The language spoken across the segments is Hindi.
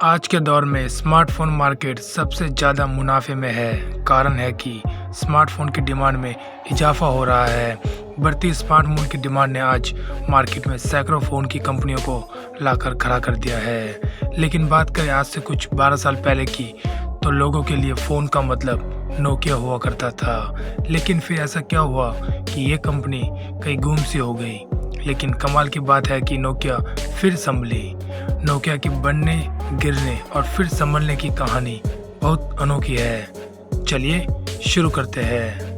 आज के दौर में स्मार्टफ़ोन मार्केट सबसे ज़्यादा मुनाफे में है। कारण है कि स्मार्टफ़ोन की डिमांड में इजाफ़ा हो रहा है। बढ़ती स्मार्टफ़ोन की डिमांड ने आज मार्केट में सैकड़ों फ़ोन की कंपनियों को लाकर खड़ा कर दिया है। लेकिन बात करें आज से कुछ 12 साल पहले की, तो लोगों के लिए फ़ोन का मतलब नोकिया हुआ करता था। लेकिन फिर ऐसा क्या हुआ कि ये कंपनी कहीं गुम सी हो गई। लेकिन कमाल की बात है कि नोकिया फिर संभली। नोकिया की बनने, गिरने और फिर संभलने की कहानी बहुत अनोखी है। चलिए शुरू करते हैं।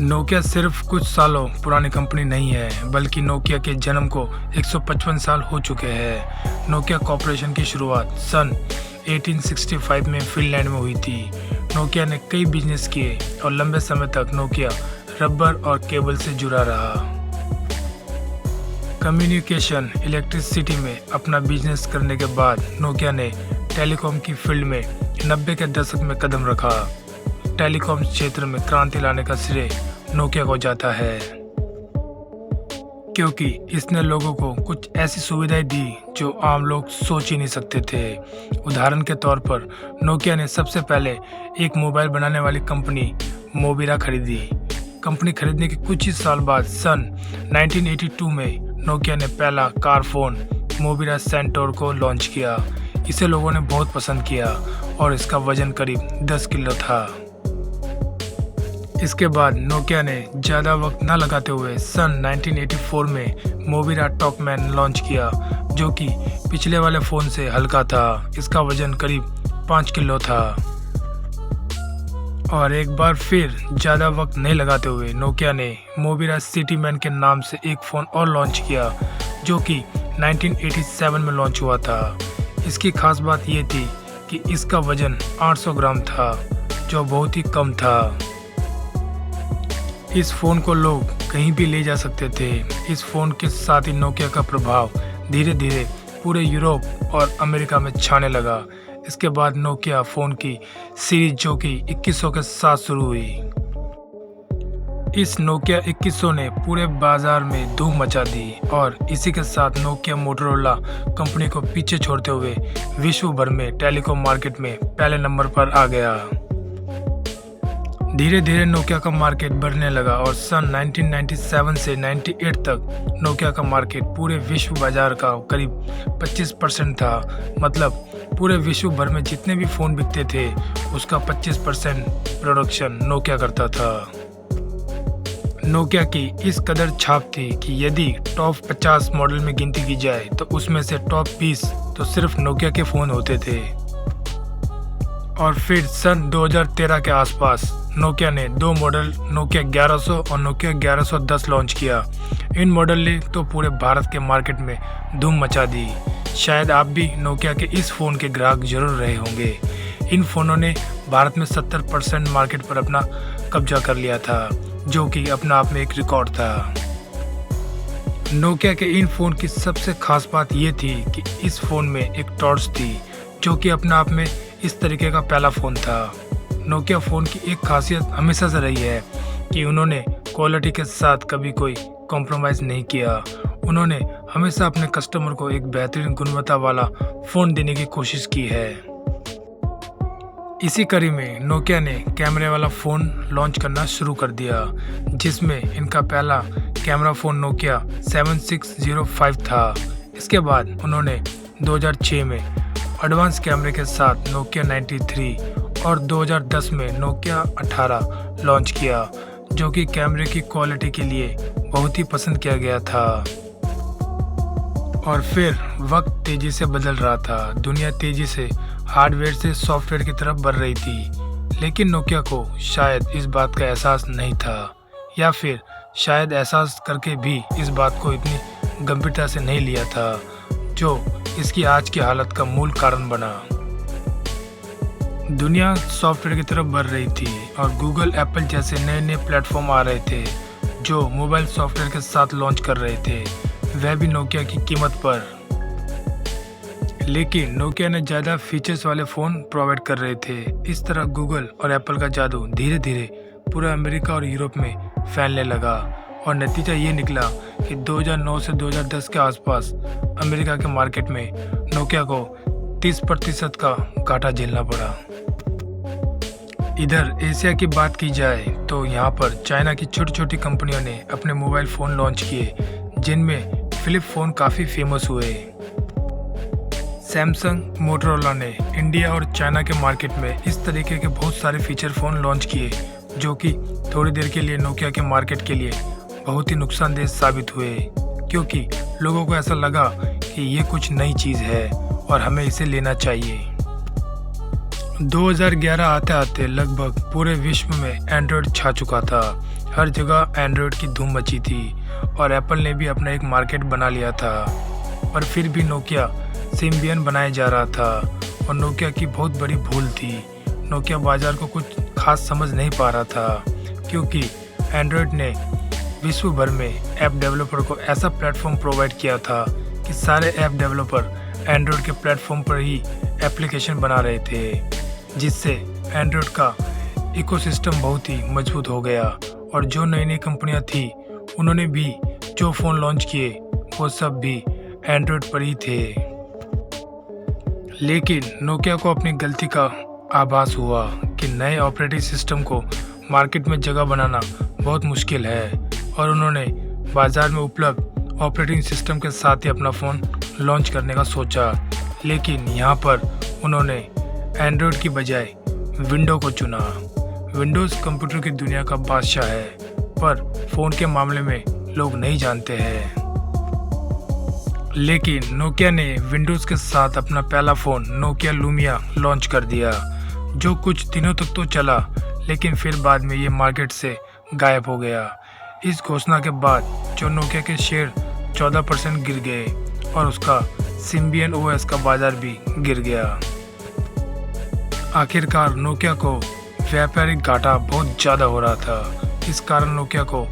नोकिया सिर्फ कुछ सालों पुरानी कंपनी नहीं है, बल्कि नोकिया के जन्म को 155 साल हो चुके हैं। नोकिया कॉर्पोरेशन की शुरुआत सन 1865 में फिनलैंड में हुई थी। नोकिया ने कई बिजनेस किए और लंबे समय तक नोकिया रबर और केबल से जुड़ा रहा। कम्युनिकेशन इलेक्ट्रिसिटी में अपना बिजनेस करने के बाद नोकिया ने टेलीकॉम की फील्ड में 90 के दशक में कदम रखा। टेलीकॉम क्षेत्र में क्रांति लाने का श्रेय नोकिया को जाता है, क्योंकि इसने लोगों को कुछ ऐसी सुविधाएं दी जो आम लोग सोच ही नहीं सकते थे। उदाहरण के तौर पर नोकिया ने सबसे पहले एक मोबाइल बनाने वाली कंपनी मोबिरा खरीदी। कंपनी खरीदने के कुछ ही साल बाद सन 1982 में नोकिया ने पहला कार फोन मोबिरा सेंटोर को लॉन्च किया। इसे लोगों ने बहुत पसंद किया और इसका वजन करीब 10 किलो था। इसके बाद नोकिया ने ज़्यादा वक्त न लगाते हुए सन 1984 में मोबिरा टॉकमैन लॉन्च किया, जो कि पिछले वाले फ़ोन से हल्का था। इसका वजन करीब 5 किलो था। और एक बार फिर ज़्यादा वक्त नहीं लगाते हुए नोकिया ने मोबिरा सिटीमैन के नाम से एक फ़ोन और लॉन्च किया, जो कि 1987 में लॉन्च हुआ था। इसकी खास बात ये थी कि इसका वजन 800 ग्राम था, जो बहुत ही कम था। इस फ़ोन को लोग कहीं भी ले जा सकते थे। इस फ़ोन के साथ ही नोकिया का प्रभाव धीरे धीरे पूरे यूरोप और अमेरिका में छाने लगा। इसके बाद नोकिया फ़ोन की सीरीज, जो कि 2100 के साथ शुरू हुई। इस नोकिया 2100 ने पूरे बाजार में धूम मचा दी और इसी के साथ नोकिया मोटोरोला कंपनी को पीछे छोड़ते हुए विश्व भर में टेलीकॉम मार्केट में पहले नंबर पर आ गया। धीरे धीरे नोकिया का मार्केट बढ़ने लगा और सन 1997 से 98 तक नोकिया का मार्केट पूरे विश्व बाजार का करीब 25% था। मतलब पूरे विश्व भर में जितने भी फ़ोन बिकते थे, उसका 25% प्रोडक्शन नोकिया करता था। नोकिया की इस कदर छाप थी कि यदि टॉप 50 मॉडल में गिनती की जाए तो उसमें से टॉप 20 तो सिर्फ नोकिया के फ़ोन होते थे। और फिर सन 2013 के आसपास नोकिया ने दो मॉडल नोकिया 1100 और नोकिया 1110 लॉन्च किया। इन मॉडल ने तो पूरे भारत के मार्केट में धूम मचा दी। शायद आप भी नोकिया के इस फ़ोन के ग्राहक जरूर रहे होंगे। इन फ़ोनों ने भारत में 70% मार्केट पर अपना कब्जा कर लिया था, जो कि अपना आप में एक रिकॉर्ड था। नोकिया के इन फ़ोन की सबसे खास बात ये थी कि इस फ़ोन में एक टॉर्च थी, जो कि अपना आप में इस तरीके का पहला फ़ोन था। नोकिया फ़ोन की एक खासियत हमेशा से रही है कि उन्होंने क्वालिटी के साथ कभी कोई कॉम्प्रोमाइज़ नहीं किया। उन्होंने हमेशा अपने कस्टमर को एक बेहतरीन गुणवत्ता वाला फ़ोन देने की कोशिश की है। इसी कड़ी में नोकिया ने कैमरे वाला फ़ोन लॉन्च करना शुरू कर दिया, जिसमें इनका पहला कैमरा फ़ोन नोकिया 7605 था। इसके बाद उन्होंने 2006 में एडवांस कैमरे के साथ नोकिया 93 और 2010 में नोकिया 18 लॉन्च किया, जो कि कैमरे की क्वालिटी के लिए बहुत ही पसंद किया गया था। और फिर वक्त तेज़ी से बदल रहा था। दुनिया तेज़ी से हार्डवेयर से सॉफ्टवेयर की तरफ बढ़ रही थी, लेकिन नोकिया को शायद इस बात का एहसास नहीं था, या फिर शायद एहसास करके भी इस बात को इतनी गंभीरता से नहीं लिया था, जो इसकी आज की हालत का मूल कारण बना। दुनिया सॉफ्टवेयर की तरफ बढ़ रही थी और गूगल, एप्पल जैसे नए नए प्लेटफॉर्म आ रहे थे, जो मोबाइल सॉफ्टवेयर के साथ लॉन्च कर रहे थे, वह भी नोकिया की कीमत पर। लेकिन नोकिया ने ज़्यादा फीचर्स वाले फ़ोन प्रोवाइड कर रहे थे। इस तरह गूगल और एप्पल का जादू धीरे धीरे पूरा अमेरिका और यूरोप में फैलने लगा और नतीजा ये निकला कि 2009 से 2010 के आसपास अमेरिका के मार्केट में नोकिया को 30% का घाटा झेलना पड़ा। इधर एशिया की बात की जाए तो यहाँ पर चाइना की छोटी छोटी कंपनियों ने अपने मोबाइल फ़ोन लॉन्च किए, जिनमें फ्लिप फ़ोन काफ़ी फेमस हुए। सैमसंग, मोटोरोला ने इंडिया और चाइना के मार्केट में इस तरीके के बहुत सारे फीचर फ़ोन लॉन्च किए, जो कि थोड़ी देर के लिए नोकिया के मार्केट के लिए बहुत ही नुकसानदेह साबित हुए, क्योंकि लोगों को ऐसा लगा कि ये कुछ नई चीज़ है और हमें इसे लेना चाहिए। 2011 आते आते लगभग पूरे विश्व में एंड्रॉयड छा चुका था। हर जगह एंड्रॉयड की धूम मची थी और एप्पल ने भी अपना एक मार्केट बना लिया था, पर फिर भी नोकिया सिम्बियन बनाया जा रहा था और नोकिया की बहुत बड़ी भूल थी। नोकिया बाजार को कुछ खास समझ नहीं पा रहा था, क्योंकि एंड्रॉयड ने विश्व भर में ऐप डेवलपर को ऐसा प्लेटफॉर्म प्रोवाइड किया था कि सारे ऐप डेवलपर एंड्रॉयड के प्लेटफॉर्म पर ही एप्लीकेशन बना रहे थे, जिससे एंड्रॉयड का इकोसिस्टम बहुत ही मजबूत हो गया और जो नई नई कंपनियां थी उन्होंने भी जो फ़ोन लॉन्च किए वो सब भी एंड्रॉयड पर ही थे। लेकिन नोकिया को अपनी गलती का आभास हुआ कि नए ऑपरेटिंग सिस्टम को मार्केट में जगह बनाना बहुत मुश्किल है और उन्होंने बाज़ार में उपलब्ध ऑपरेटिंग सिस्टम के साथ ही अपना फ़ोन लॉन्च करने का सोचा। लेकिन यहाँ पर उन्होंने एंड्रॉयड की बजाय विंडो को चुना। विंडोज़ कंप्यूटर की दुनिया का बादशाह है, पर फ़ोन के मामले में लोग नहीं जानते हैं। लेकिन नोकिया ने विंडोज़ के साथ अपना पहला फ़ोन नोकिया लूमिया लॉन्च कर दिया, जो कुछ दिनों तक तो चला, लेकिन फिर बाद में ये मार्केट से गायब हो गया। इस घोषणा के बाद जो नोकिया के शेयर 14% गिर गए और उसका सिम्बियन ओएस का बाजार भी गिर गया। आखिरकार नोकिया को व्यापारिक घाटा बहुत ज़्यादा हो रहा था। इस कारण नोकिया को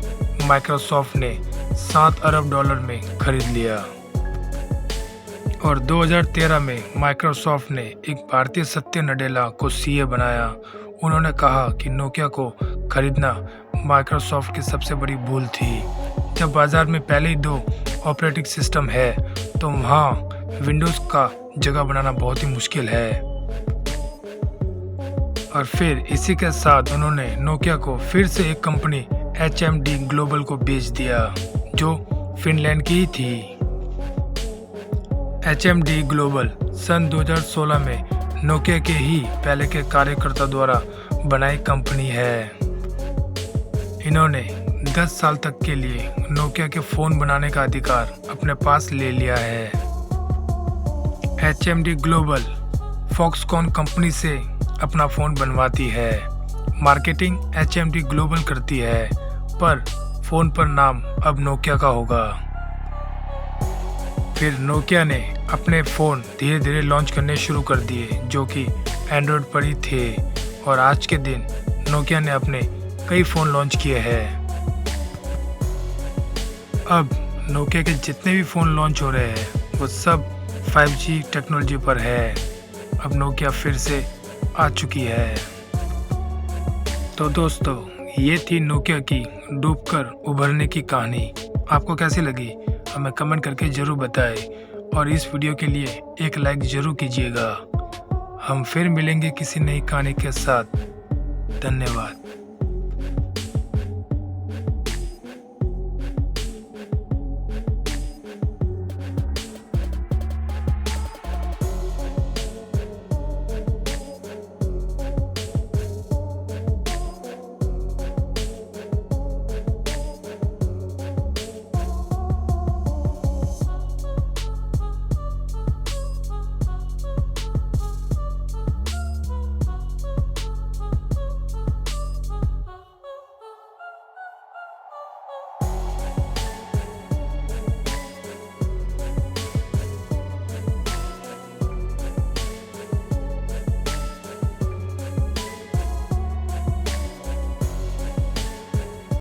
माइक्रोसॉफ्ट ने $7 अरब में खरीद लिया और 2013 में माइक्रोसॉफ्ट ने एक भारतीय सत्य नडेला को सीए बनाया। उन्होंने कहा कि नोकिया को खरीदना माइक्रोसॉफ्ट की सबसे बड़ी भूल थी। जब बाजार में पहले ही 2 ऑपरेटिंग सिस्टम है तो वहाँ विंडोज़ का जगह बनाना बहुत ही मुश्किल है। और फिर इसी के साथ उन्होंने नोकिया को फिर से एक कंपनी HMD ग्लोबल को बेच दिया, जो फिनलैंड की थी। HMD ग्लोबल सन 2016 में नोकिया के ही पहले के कार्यकर्ता द्वारा बनाई कंपनी है। इन्होंने 10 साल तक के लिए नोकिया के फ़ोन बनाने का अधिकार अपने पास ले लिया है। HMD ग्लोबल फॉक्सकॉन कंपनी से अपना फ़ोन बनवाती है, मार्केटिंग HMD ग्लोबल करती है, पर फ़ोन पर नाम अब नोकिया का होगा। फिर नोकिया ने अपने फ़ोन धीरे धीरे लॉन्च करने शुरू कर दिए, जो कि एंड्रॉयड पर ही थे, और आज के दिन नोकिया ने अपने कई फ़ोन लॉन्च किए हैं। अब नोकिया के जितने भी फ़ोन लॉन्च हो रहे हैं वो सब 5G टेक्नोलॉजी पर है। अब नोकिया फिर से आ चुकी है। तो दोस्तों, ये थी नोकिया की डूबकर उभरने की कहानी। आपको कैसी लगी हमें कमेंट करके ज़रूर बताएं और इस वीडियो के लिए एक लाइक ज़रूर कीजिएगा। हम फिर मिलेंगे किसी नई कहानी के साथ। धन्यवाद।